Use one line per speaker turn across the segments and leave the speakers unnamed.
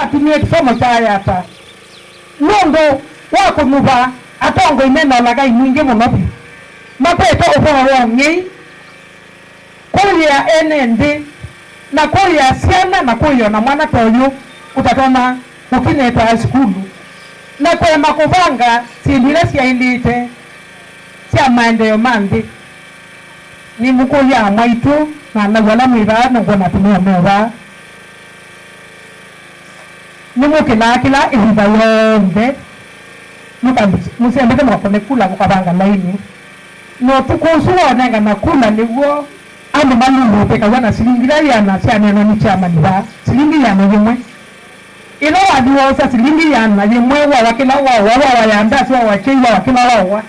atumie kisomo cha ata nondo wako muba atongo ineno laga imunge munobi mapeto oboro ngi kulia NND na kulia siana na kuyo na mwana toyo utatona ukineta skulu na kwa makuvanga sindile siaindite sia maendeleo mandi ni mukuya mwaitu na nagwana mwiba na kwa natumia mwiba ni mukila ihiba yonde musembeke mwakone kula kukabanga laini no tukusuwa onenga na kula niguo ando malulu peka wana silingira yana sianeno ni chama niba silingi yana yemwe ilo wadiwa usa silingi yana yemwe wa wakila wa yanda siwa wachiwa wakila wa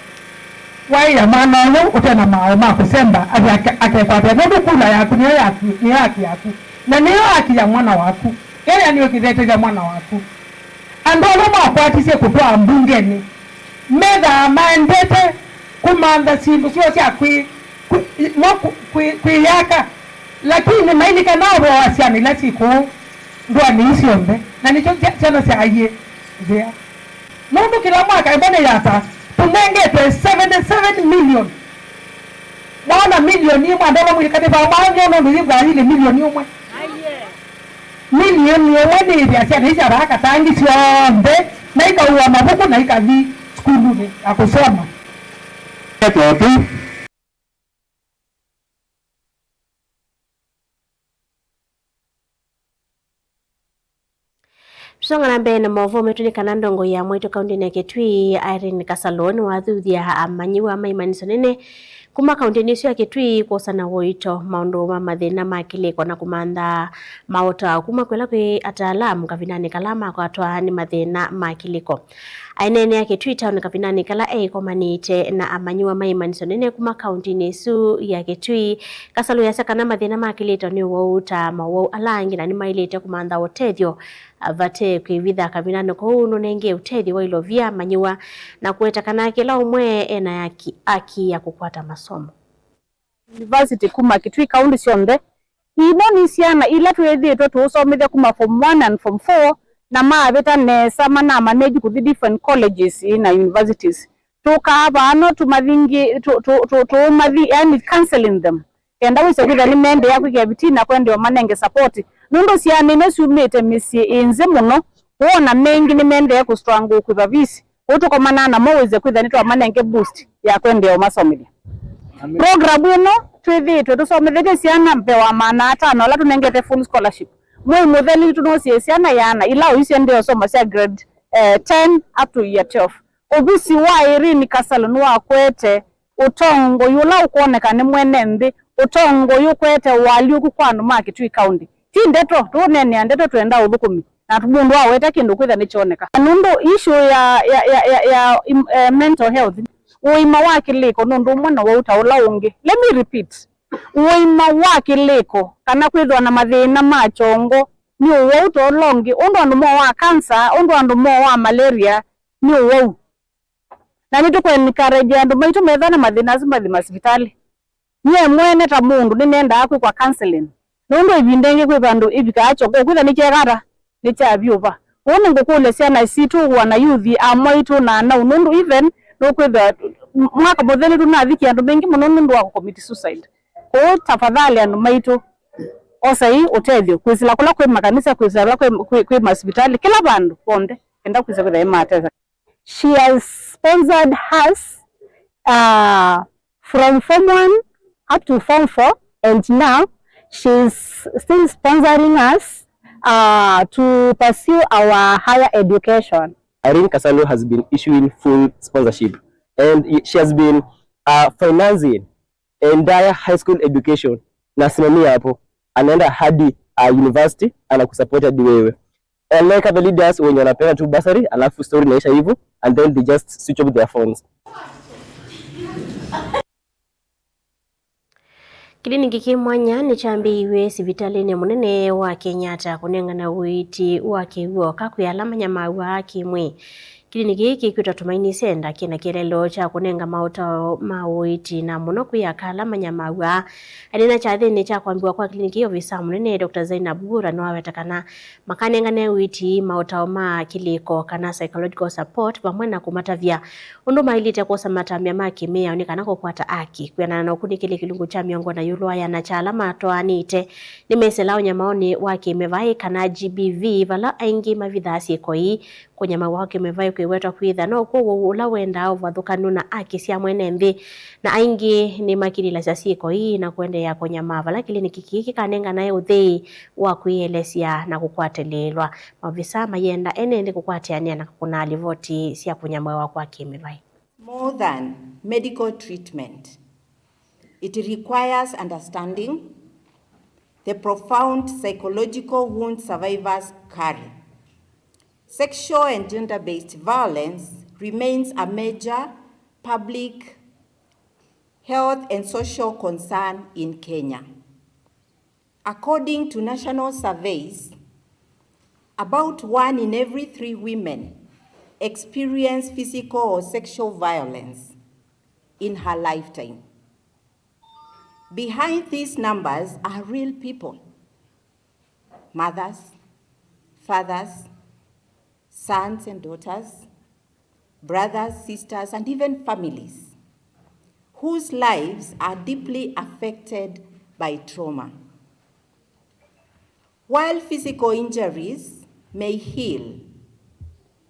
ya mana yo utena maoma kusemba akekwata ndio kula yaku ni haki yaku na niyo haki ya mwana waku yeye niyo kidete ya mwana waku ando loma kwatise kutoa mbungeni mega mandete kumanda simbu sio sia kuyaka lakini mailika nao wasiani la siku ndo aniisiombe na nicho chana sia aye ndia mundu kila mwaka ibone yata tunengete 77 million wana milioni imwe ndola mwikate ba mwanzo ndo ndivyo ile milioni imwe milioni imwe ni vya sia hizi haraka tangi siombe na ikaua mabuku na ikavi skulu ni akusoma tu.
Songa na mbene movo metuni kanandongo ya mwito kaundi na Kitui Irene Kasaloni wathuthia amanyiwa maimaniso nene kuma kaundi nisu ya Kitui kwa sana woito maundu mathina makileko na kumanda maota kuma kwela kwe ataalamu kavinani kalama kwa atoa ni mathina makileko ainene ya Kitui town kavinani kala komanite na amanyiwa maimaniso nene kuma kaundi nisu ya Kitui Kasalo ya sakana mathina makileko ni wauta mawau alangi na ni mailete kumanda wotethyo avate kwivitha kavinano kouno nenge utethi wa ilovia manyiwa na kuetakana kila umwe ena aki ya kukwata masomo
University kuma Kitui County sionde ino ni siana ila tuethitwe tuusomithia kuma form 1 and form 4 na maavita nesa mana manage kuthi different colleges na universities tukava ano tumathingi tumathi yani counseling them kenda wise kwitha ni mende yaku kiaviti na kwende manenge support nundo siana nesumite misi inze muno wona mengi ni mende yaku strong kwitha visi utukomana na moweze kwitha nitwa manenge boost ya kwende masomo program ino twithitwe tusomithie siana mpewa mana atano la tunengete full scholarship mwe mutheli tunosie siana yana ila uisi ndio soma sia grade 10 up to year 12 obisi wa Irene Kasaloni wa kwete utongo yula ukoneka ni mwene ndi utongo yukwete wali ukukwandu ma Kitui County ti ndeto tunene ndeto twenda uthukumi na tubundu aweta kindu kwitha ni choneka nundu issue ya mental health uima wa kiliko nundu mwana wa utaula ungi let me repeat uima wa kiliko kana kwithwa na mathina ma chongo ni uwa utolongi undu andu mo wa cancer undu andu mo wa malaria ni uwa na nitu kwa encourage andu maitu methana mathina zimathi hospitali nye mwene ta mundu ni nenda akwi kwa counseling nundu ibindenge kwi bandu ibika achongo kwitha ni chegara ni cha byuva wona ngukule siana situ wana youth amaitu na nundu even no kwitha mwaka mutheli tunathiki andu bengi muno nundu wa commit suicide ko tafadhali andu maitu osai utethio kwisila kula kwi makanisa kwisila kwi hospitali kila bandu bonde enda kwisa kwitha imateza. She has sponsored us from form 1 up to form 4 and now she's still sponsoring us to pursue our higher education.
Irene Kasaloni has been issuing full sponsorship and she has been financing entire high school education na simamia hapo anaenda hadi university anakusupport hadi wewe. Unlike other leaders wenye wanapewa tu bursary alafu story inaisha hivyo and then they just switch off their phones.
Kliniki kimwanya ni chambiwe sivitalini munene wa Kenyatta kunengana uiti wa kiwo kakuyalama nyama wa kimwe Kliniki hiki kwita Tumaini Center kina kielelo cha kunenga mautao mawiti na muno kuyakala manyamawa adina chathini cha kwambiwa kwa kliniki hiyo visa munene Dr. Zainab Bura nwawetakana makanengane witi mautao ma kiliko kana psychological support pamwe na kumatavya undu mailite kosa matamya makimia unikana kukwata aki kuyana na ukuni kili kilungu cha miongo na yulwa ya na chala matoanite ni meselao nyamaoni wake mevai kana GBV vala aingi mavidhasi koi kunyama wake mevai kuiweta kwitha no kuwo ula wenda au vathukanu na aki sia mwene mbi na aingi ni makilila cia siko hii na kuende ya kunyama vala kliniki kiki kanenga nae uthei wa kuielesia na kukwatelelwa mavisa mayenda ene kukwatiania na kuna alivoti sia kunyama wa kwa kimevai.
More than medical treatment, it requires understanding the profound psychological wounds survivors carry. Sexual and gender-based violence remains a major public health and social concern in Kenya. According to national surveys, about 1 in every 3 women experience physical or sexual violence in her lifetime. Behind these numbers are real people, mothers, fathers, sons and daughters, brothers, sisters, and even families whose lives are deeply affected by trauma. While physical injuries may heal,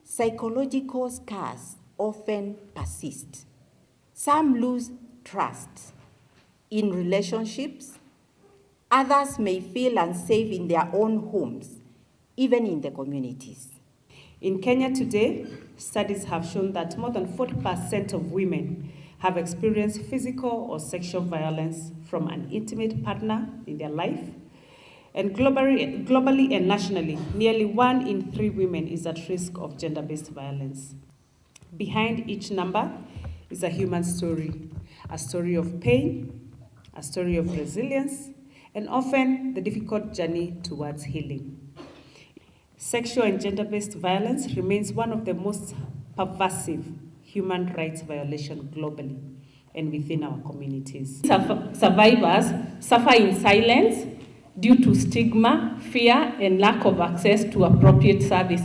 psychological scars often persist. Some lose trust in relationships. Others may feel unsafe in their own homes, even in the communities.
In Kenya today, studies have shown that more than 40% of women have experienced physical or sexual violence from an intimate partner in their life. And globally and nationally, nearly 1 in 3 women is at risk of gender-based violence. Behind each number is a human story, a story of pain, a story of resilience, and often the difficult journey towards healing. Sexual and gender-based violence remains one of the most pervasive human rights violations globally and within our communities. Survivors suffer in silence due to stigma, fear, and lack of access to appropriate service.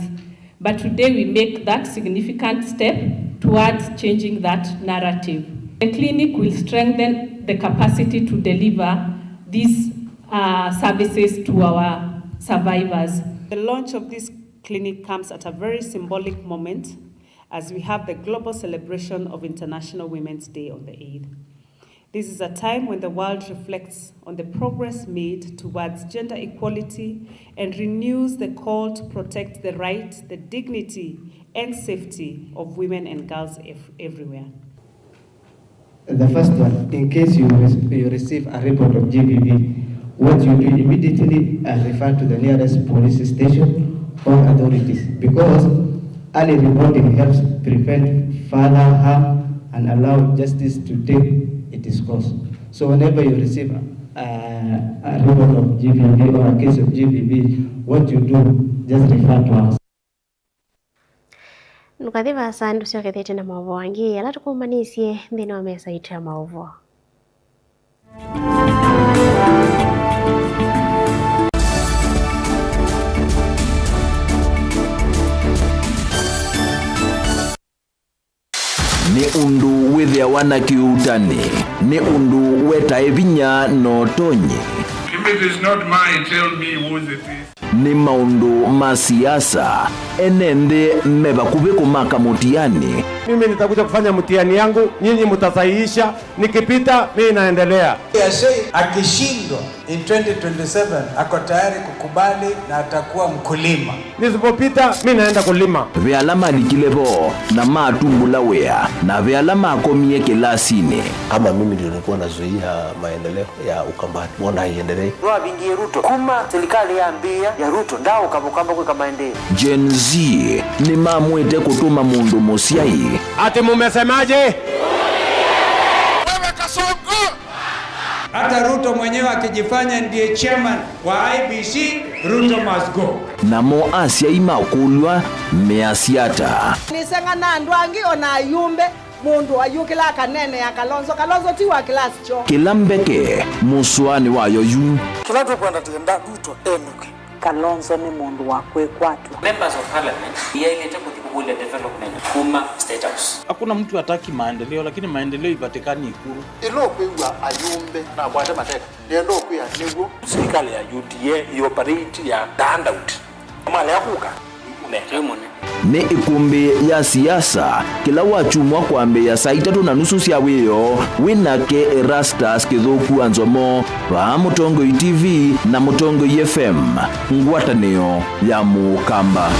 But today we make that significant step towards changing that narrative. The clinic will strengthen the capacity to deliver these services to our survivors. The launch of this clinic comes at a very symbolic moment as we have the global celebration of International Women's Day on the 8th. This is a time when the world reflects on the progress made towards gender equality and renews the call to protect the right, the dignity, and safety of women and girls everywhere.
The first one, in case you receive a report of GBV, what you do immediately refer to the nearest police station or authorities, because early reporting helps prevent further harm and allow justice to take its course. So whenever you receive a report of GBV or a case of GBV, what you do, just refer to us.
Nukathiva sandu sio kethete na maovo wangi ala tukumanisie ndino wa mesa itu ya maovo.
Ni undu withia wana kiutani, ni undu weta evinya no tonyi.
If it is not mine, tell me whose it is.
Ni maundu masiasa, enende meba kubeko maka mutiani.
Mimi nitakuja kufanya mtihani yangu, nyinyi mtasahihisha, nikipita mimi naendelea.
Akishindwa in 2027 ako tayari kukubali na atakuwa mkulima.
Nisipopita mimi naenda kulima.
Vyalama likilevo na matumbula wea na vyalama akomie kilasini.
Kama mimi ndio nilikuwa nazuia maendeleo ya Ukambani, mbona haiendelee?
Roa bingi Ruto kuma serikali yaambia ya Ruto ndao kabukamba kwa maendeleo.
Gen Z ni mamwete kutuma mundu mosiai.
Ati mumesemaje? Wewe
Kasongo! Hata Ruto mwenyewe akijifanya ndiye chairman wa IBC
Ruto must go.
Namo Asia imakulwa measiata.
Nisengana ndwangi ona ayumbe mundu ayukila kanene ya Kalonzo tiwa class cho.
Kilambeke muswani wayo yu.
Kila kwenda tenda Ruto enuke. Kalonzo ni mundu wakwe kwatwa.
Members of parliament yailete kutibule development kuma state house.
Hakuna mtu hataki maendeleo, lakini maendeleo ipatikani Ikulu.
Ilo kwiwa ayumbe na bwate mateka nendo kwiya nigo
Serikali ya UDA operate ya handout. Mali yakuka
ne ikumbi ya siasa kila wachumwa kwambe ya saa 3:30 cia wiyo winake Erastus Kithuku Anzomo pa Mutongo TV na Mutongo FM ngwatanio ya Mukamba.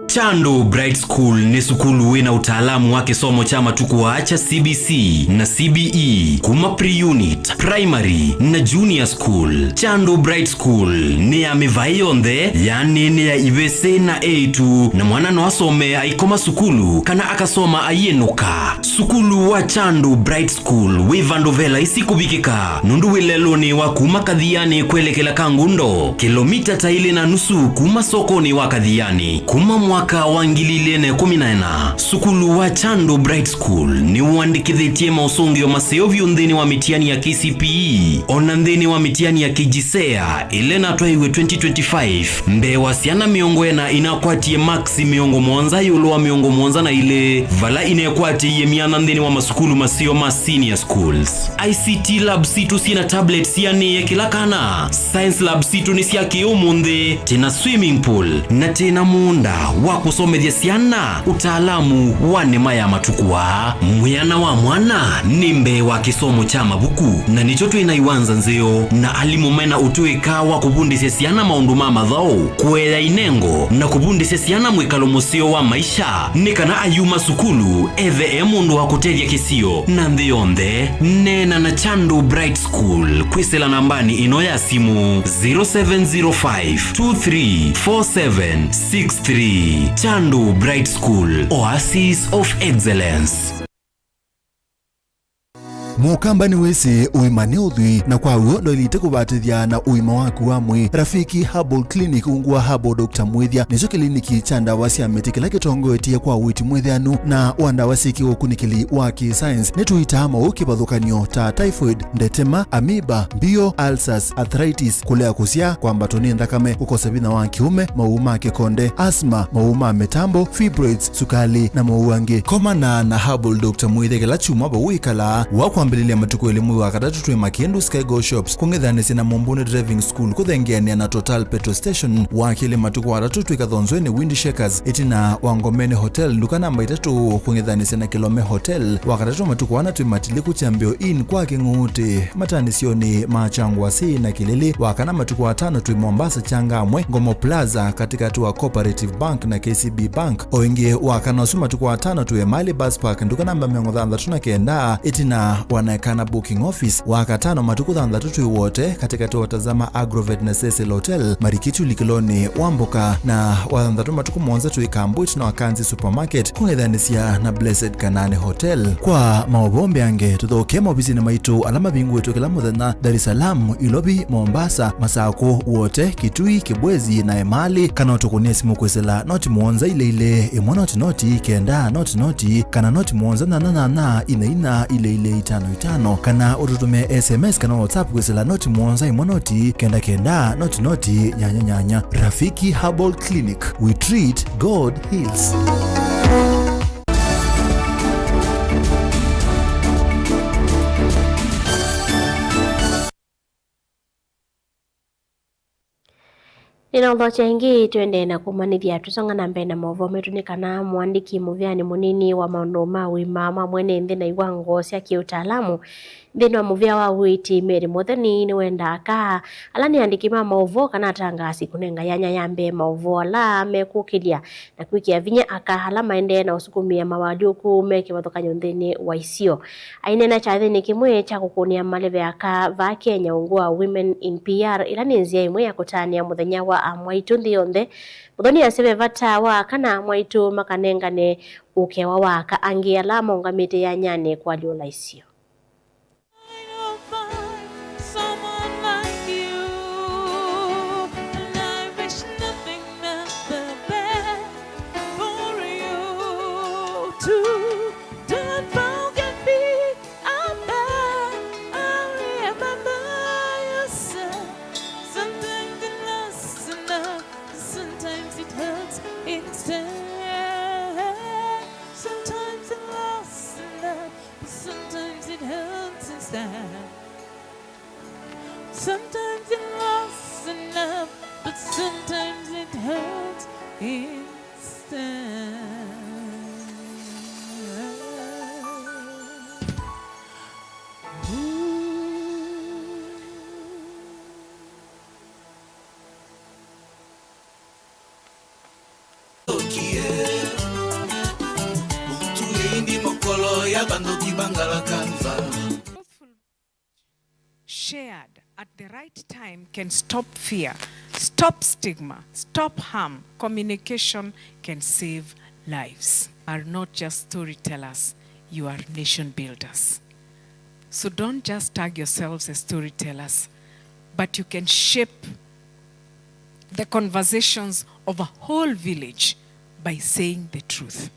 Chandu Bright School ni sukulu wina utaalamu wake somo cha matukuwa cha CBC na CBE kuma pre-unit, primary na junior school. Chandu Bright School ni ya mivayonde yani ni ya ibese na A2 na mwana no asome aikoma sukulu kana akasoma ayenuka. Sukulu wa Chandu Bright School wivandovela isikubikika nundu wileloni wa kuma Kadhiani kwelekela Kangundo kilomita taili na nusu kuma sokoni wa Kadhiani kuma mwaka wangilile 14. Sukulu wa Chandu Bright School ni uandikithitie mausungio maseo viundhini wa mitiani ya KCPE onandhini wa mitiani ya KJSEA ilena twaiwe 2025 mbe wasiana miongo na inakwatie maxi miongo mwanza yulu wa miongo mwanza na ile vala inekwatie ye mianandhini wa masukulu maseo ma senior schools. ICT lab situ sina tablets yani ye kila kana. Science lab situ ni siya kiumunde tena swimming pool na tena muunda wa kusomethia siana utaalamu wa nema ya matukua. Mwiana wa mwana nimbe wa kisomo cha mabuku na nicho twinaiwanza nzeo na alimumena utuika wa kubundisya siana maundu mama dhao kuela inengo na kubundisya siana mwikalo musio wa maisha nikana ayuma sukulu eve mundu wa kutethia kisio na ndhionde nena na Chandu Bright School kwisela nambani ino ya simu 0705 234763. Chandu Bright School, Oasis of Excellence.
Mukamba ni wese uimane udhui na kwa uondo ilite kubatithia na uima waku wa mwi. Rafiki Herbal Clinic ungua Herbal Dr. Mwithia nicho kliniki cha ndawa cia miti kila kitongo etie kwa witi mwithianu na wandawa siki ukunikili wa ki-science nituita mauki bathukanio ta typhoid, ndetema, amoeba, bio, ulcers, arthritis, kulea kusia kwa mbatoni ndakame, kukosa bina wa kiume, mauma kikonde, asma, mauma metambo, fibroids, sukali na mauange. Komana na Herbal Dr. Mwithia kila chuma ba wikala wakwa mbelele matuko elimu wa katatu twe Makendu Sky Go Shops kungethane sina Mombuni Driving School kuthengeania na Total Petrol Station wakile matuko watatu twe Kathonzweni Wind Shakers itina Wangomene Hotel duka namba 3 kungethane sina Kilome Hotel wakatatu matuko wana twe Matiliku Chambio Inn kwa Kinguti matanisioni Machangwa si na Kilili wakana matuko 5 twe Mombasa Changamwe Ngomo Plaza katika tuwa Cooperative Bank na KCB Bank oinge wakana suma tuko 5 twe Mali Bus Park duka namba 39 itina wanaekana booking office wakatano matuku 3 wote katika tu watazama Agrovet na Cecil Hotel Marikitu Likiloni Wamboka na wathandatu matuku monza tu Ikambut na Wakanzi Supermarket kungedhanisia na Blessed Kanane Hotel. Kwa maobombe yange tuthoke mobisi na maitu alama bingu wetu kila muthenya Dar es Salaam, Ilobi, Mombasa, Masako wote Kitui, Kibwezi na Emali kana utukunia simu kwesela noti muonza ile imwana noti kenda noti kana noti muonza na ina ile 55 kana ututume SMS kana WhatsApp kwesela noti muonza imonoti kenda noti nyanya. Rafiki Herbal Clinic, we treat, God heals.
Ninaomba chengi tuende na kumanithia tusonga na mbele na movo metunikana mwandiki muvyani munini wa maundu mawi mama mwene nthi na iwango cia kiutaalamu thini wa muvya wa witi Mary Muthoni ni wenda ka alani andiki mama ovo kana tangasi kunenga yanya yambe maovo ala mekukilia na kwikia vinya akahala maende na usukumia mawadi ku meke wathokanyo nthini wa isio ainena cha thini kimwe cha kukunia maleve aka va Kenya ungua Women in PR ilani nzia imwe ya kutania muthenya wa amwaitu nthionthe Muthoni asebe vata wa kana mwaitu makanengane ukewa waka angiala mongamite ya nyane kwa liola isio.
Shared at the right time can stop fear, stop stigma, stop harm. Communication can save lives. You are not just storytellers, you are nation builders. So don't just tag yourselves as storytellers, but you can shape the conversations of a whole village by saying the truth.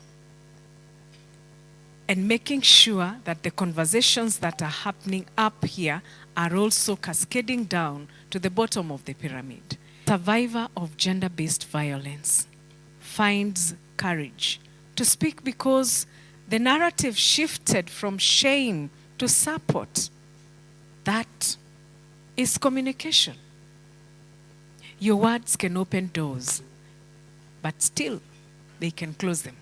And making sure that the conversations that are happening up here are also cascading down to the bottom of the pyramid. Survivor of gender-based violence finds courage to speak because the narrative shifted from shame to support. That is communication. Your words can open doors, but still they can close them.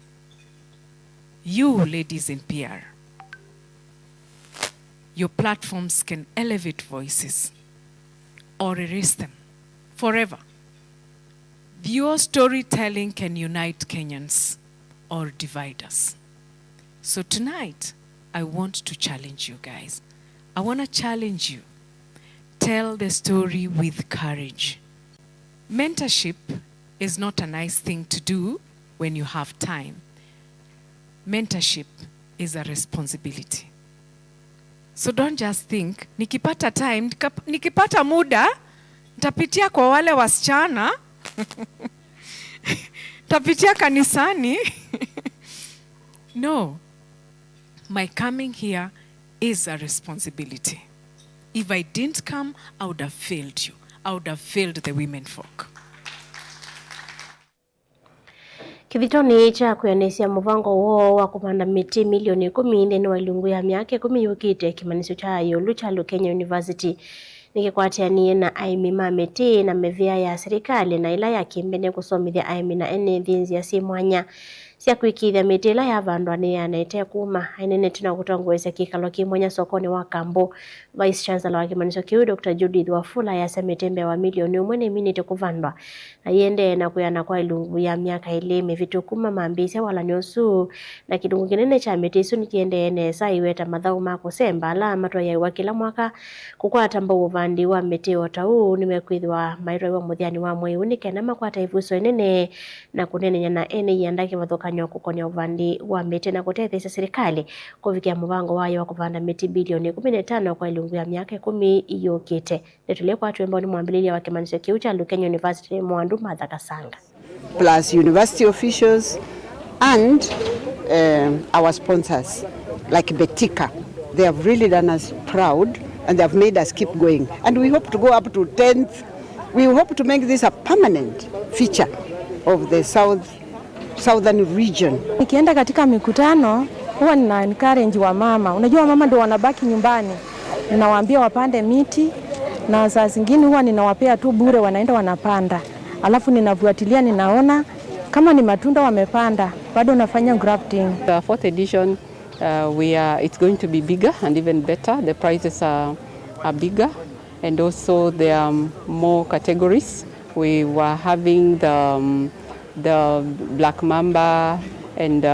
You, ladies in PR, your platforms can elevate voices or erase them forever. Your storytelling can unite Kenyans or divide us. So tonight, I want to challenge you guys. I want to challenge you. Tell the story with courage. Mentorship is not a nice thing to do when you have time. Mentorship is a responsibility. So don't just think, nikipata time, nikipata muda, nitapitia kwa wale wasichana, nitapitia kanisani. No, my coming here is a responsibility. If I didn't come, I would have failed you. I would have failed the women folk.
Kithitoni cha kuonesha muvango wo wa kupanda miti milioni 10 ndeni wa ilungu ya miaka 10 yukite kimanisho cha Yolu cha Kenya University nikikwatianie na aimi mameti na mevia ya serikali na ila ya kimbene kusomithia aimi na ene thinzi ya simwanya cia kwikithia miti ila ya vandwa ni yanete kuma ainene tuna kutongweza kikalo kimwanya sokoni wa Kambo. Vice Chancellor wa kimanisho kiu Dr. Judith Wafula ya semetembe wa milioni 1 minute kuvandwa na yende na kuyana kwa ilungu ya miaka ile mevitukuma mambise wala nyosu na kidungu kinene cha mitisu nikiende enesa iweta madhau mako semba ala matwa ya iwa kila mwaka kukwata mbo uvandi wa miti otau nimekwithwa mairo wa muthiani wa mwei unike na makwata ivuso enene na kunene nyana ene yandake wathokanyo kukonya uvandi wa miti na kutetesa serikali kuvikia muvango wayo wa kuvanda miti bilioni 15 kwa ilungu ya miaka 10 iyokite. Netule kwa watu ambao ni mwambililia wa kimanisho kiu cha Kenya University Mwandu Martha Kasanga.
Plus university officials and our sponsors like Betika. They have really done us proud and they have made us keep going. And we hope to go up to 10th. We hope to make this a permanent feature of the southern region.
Nikienda katika mikutano huwa nina encourage wa mama. Unajua mama ndio wanabaki nyumbani. Ninawaambia wapande miti na saa zingine huwa ninawapea tu bure wanaenda wanapanda. Alafu ninafuatilia ninaona kama ni matunda wamepanda bado nafanya grafting.
The fourth edition it's going to be bigger and even better. The prizes are bigger and also there are more categories. We were having the Black Mamba and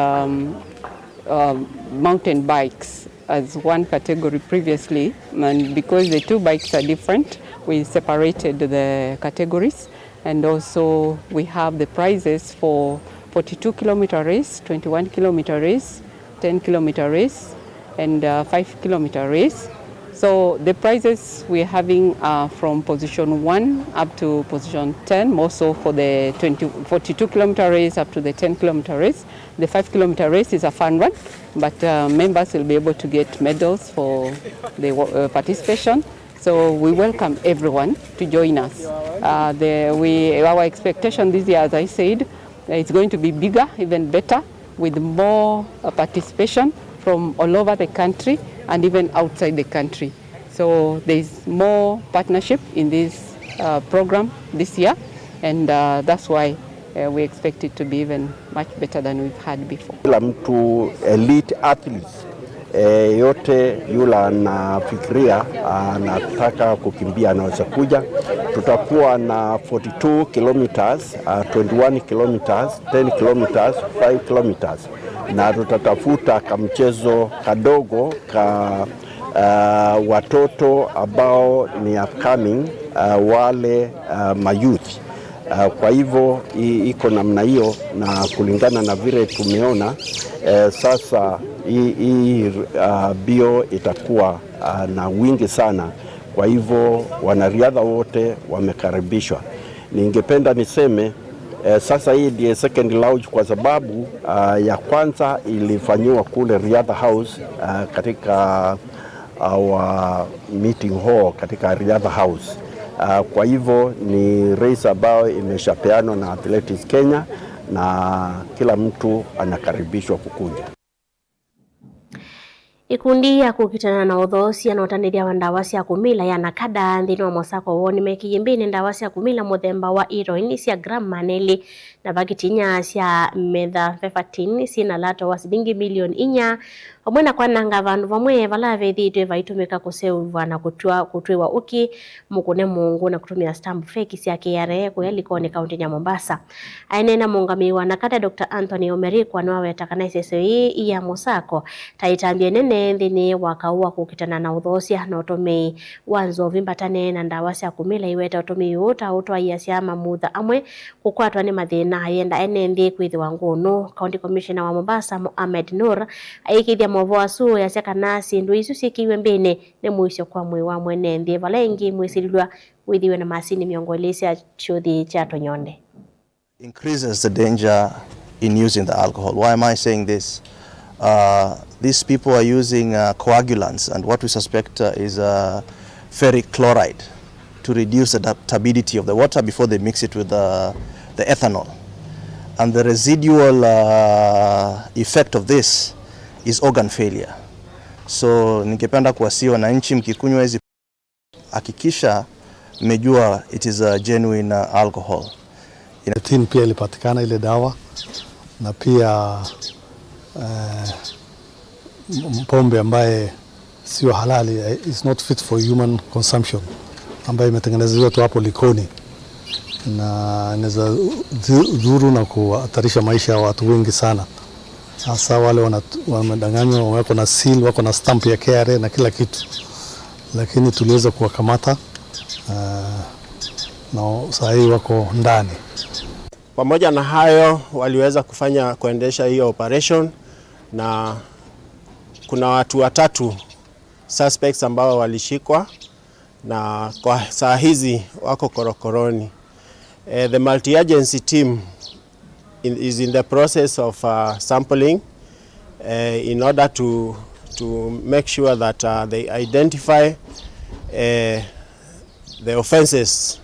mountain bikes as one category previously, and because the two bikes are different, we separated the categories. And also we have the prizes for 42-kilometer race, 21-kilometer race, 10-kilometer race, and 5-kilometer race. So the prizes we're having are from position 1 up to position 10, more so for the 42-kilometer race up to the 10-kilometer race. The 5-kilometer race is a fun one, but members will be able to get medals for the participation. So we welcome everyone to join us. Our expectation this year, as I said, it's going to be bigger, even better, with more participation from all over the country and even outside the country. So there's more partnership in this program this year, and that's why we expect it to be even much better than we've had before.
Kila mtu elite athletes yote yule anafikiria anataka kukimbia anaweza kuja. Tutakuwa na 42 kilometers, 21 kilometers, 10 kilometers, 5 kilometers. Na tutatafuta kamchezo kadogo ka watoto ambao ni upcoming wale mayouth. Kwa hivyo iko namna hiyo, na kulingana na vile tumeona sasa hii bio itakuwa na wingi sana. Kwa hivyo wanariadha wote wamekaribishwa. Ningependa niseme sasa hii ndiye second launch kwa sababu ya kwanza ilifanywa kule Riadha House katika our meeting hall katika Riadha House. Kwa hivyo ni race ambayo imeshapeanwa na Athletics Kenya na kila mtu anakaribishwa kukuja.
Ikundi ya kukitana na uthosia na utandiria wa ndawa cia kumila ya nakada nthini wa Mosako woni mekiyimbini ndawa cia kumila muthemba wa heroin cia gram maneli na bagitinya cia methamphetamine cina lato wa cilingi milioni 4 hamwe na kwananga vandu vamwe vala vethitwe vaitumika kuseuva na kutwiwa uki mukune mungu na kutumia stamp fake cia KRA kuyalikoni kaunti ya Mombasa. Ainena mungami wa nakada Dr. Anthony Omerikwa no wetakana SSOE ya Mosako taitambie nene nthini wakaua kukitana na uthosia na utumii wanzo vimbatane na ndawa cia kumila iweta utumii uta utwaia cia mamutha amwe kukwatwa ni mathina yenda ene nthi kwithiwa ngunu. County Commissioner wa Mombasa Mohamed Nur aikithia movo asu ya cia kana sindu isu cikiwe mbene ni mwisho kwa mwe wa mwene nthi valengi mwisirilwa withiwe na masini miongole cia chuthi cha tonyonde.
Increases the danger in using the alcohol. Why am I saying this? These people are using coagulants, and what we suspect is ferric chloride to reduce the turbidity of the water before they mix it with the ethanol. And the residual effect of this is organ failure. So ningependa kuwasihi wananchi mkikunywa hizi hakikisha mmejua it is a genuine alcohol.
Tin pia ilipatikana ile dawa na pia pombe ambaye sio halali, is not fit for human consumption, ambaye imetengenezwa tu hapo Likoni na inaweza dhuru na kuhatarisha maisha ya watu wengi sana. Hasa wale wamedanganywa, wako na seal, wako na stamp ya KRA na kila kitu, lakini tuliweza kuwakamata na sasa hivi wako ndani.
Pamoja na hayo waliweza kuendesha hiyo operation, na kuna watu watatu suspects ambao walishikwa na kwa saa hizi wako korokoroni. The multi-agency team is in the process of sampling in order to make sure that they identify the offenses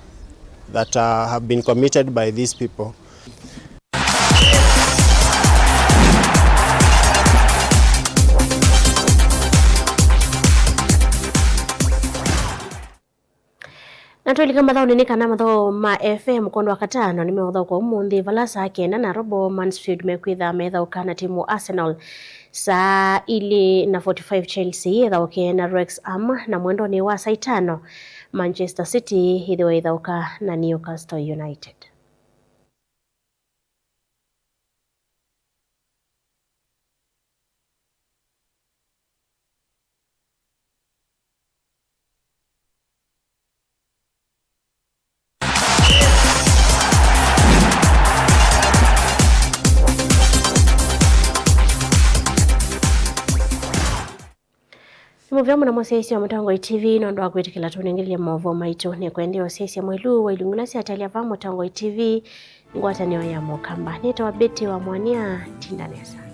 that have been committed by these people.
Natwelika mathao ninikana mathao ma FM mkondo wa katano nimeodha kwa umundi valasa kenda na robo Mansfield mekwitha methao kana timu Arsenal saa ili na 45 Chelsea ethao kena Rex Am na mwendo ni wa saa 5 Manchester City hidhiwa ethauka na Newcastle United. Muvyamu na mwasesi wa Mutangoi TV nondo wa kwetikila tunengelia mwovo maitu ni kuendea wasesi ya mwelu wa ilungulasi atalia va Mutangoi TV ngwata niwa ya mokamba. Neta wabeti wa mwania tindanesa.